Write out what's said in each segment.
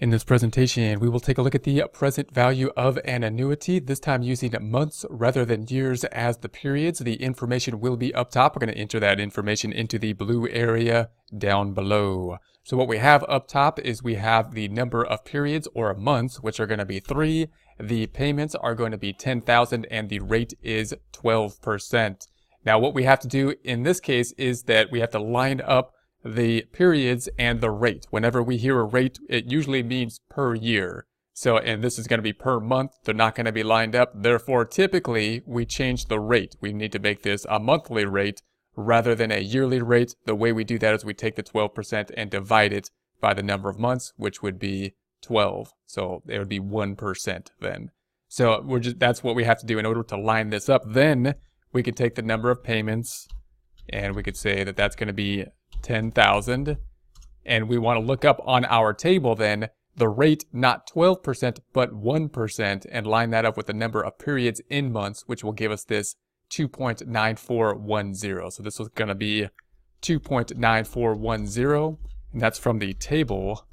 In this presentation, we will take a look at the present value of an annuity, this time using months rather than years as the periods. The information will be up top. We're going to enter that information into the blue area down below. So what we have up top is we have the number of periods or months, which are going to be 3. The payments are going to be 10,000 and the rate is 12%. Now what we have to do in this case is that we have to line up the periods and the rate. Whenever we hear a rate, it usually means per year. So, and this is going to be per month. They're not going to be lined up. Therefore, typically, we change the rate. We need to make this a monthly rate rather than a yearly rate. The way we do that is we take the 12% and divide it by the number of months, which would be 12. So it would be 1% then. So that's what we have to do in order to line this up. Then we could take the number of payments and we could say that that's going to be 10,000, and we want to look up on our table then the rate, not 12% but 1%, and line that up with the number of periods in months, which will give us this 2.9410. So this is going to be 2.9410, and that's from the table,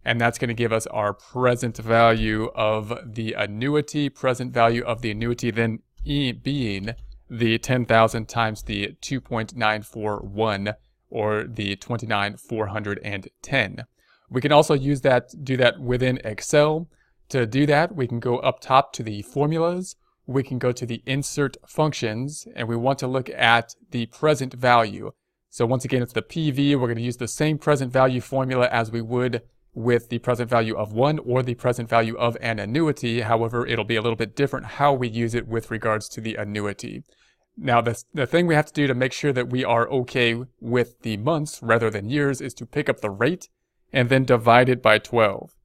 and that's going to give us our present value of the annuity. Present value of the annuity then being the 10,000 times the 2.941, or the 29,410. We can also do that within Excel. To do that, we can go up top to the formulas. We can go to the insert functions, and we want to look at the present value. So once again, it's the PV. We're going to use the same present value formula as we would with the present value of one or the present value of an annuity. However, it'll be a little bit different how we use it with regards to the annuity. Now, the thing we have to do to make sure that we are okay with the months rather than years is to pick up the rate and then divide it by 12.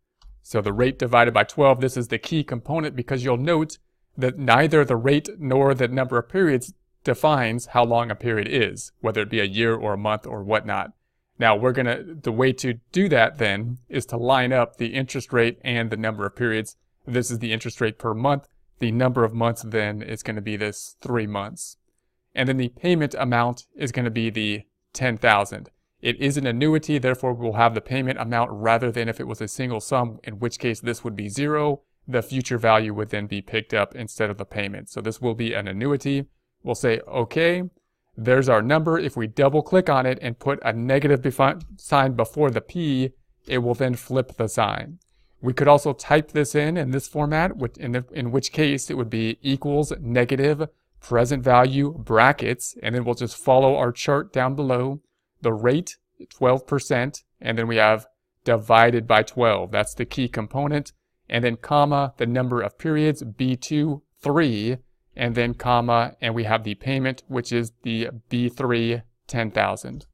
So the rate divided by 12, this is the key component, because you'll note that neither the rate nor the number of periods defines how long a period is, whether it be a year or a month or whatnot. Now, the way to do that then is to line up the interest rate and the number of periods. This is the interest rate per month. The number of months then is going to be this 3 months. And then the payment amount is going to be the 10,000. It is an annuity, therefore we'll have the payment amount rather than if it was a single sum, in which case this would be 0. The future value would then be picked up instead of the payment. So this will be an annuity. We'll say, okay, there's our number. If we double click on it and put a negative sign before the P, it will then flip the sign. We could also type this in this format, in which case it would be equals negative present value brackets, and then we'll just follow our chart down below. The rate, 12%, and then we have divided by 12. That's the key component. And then comma, the number of periods, B2, 3, and then comma, and we have the payment, which is the B3, 10,000.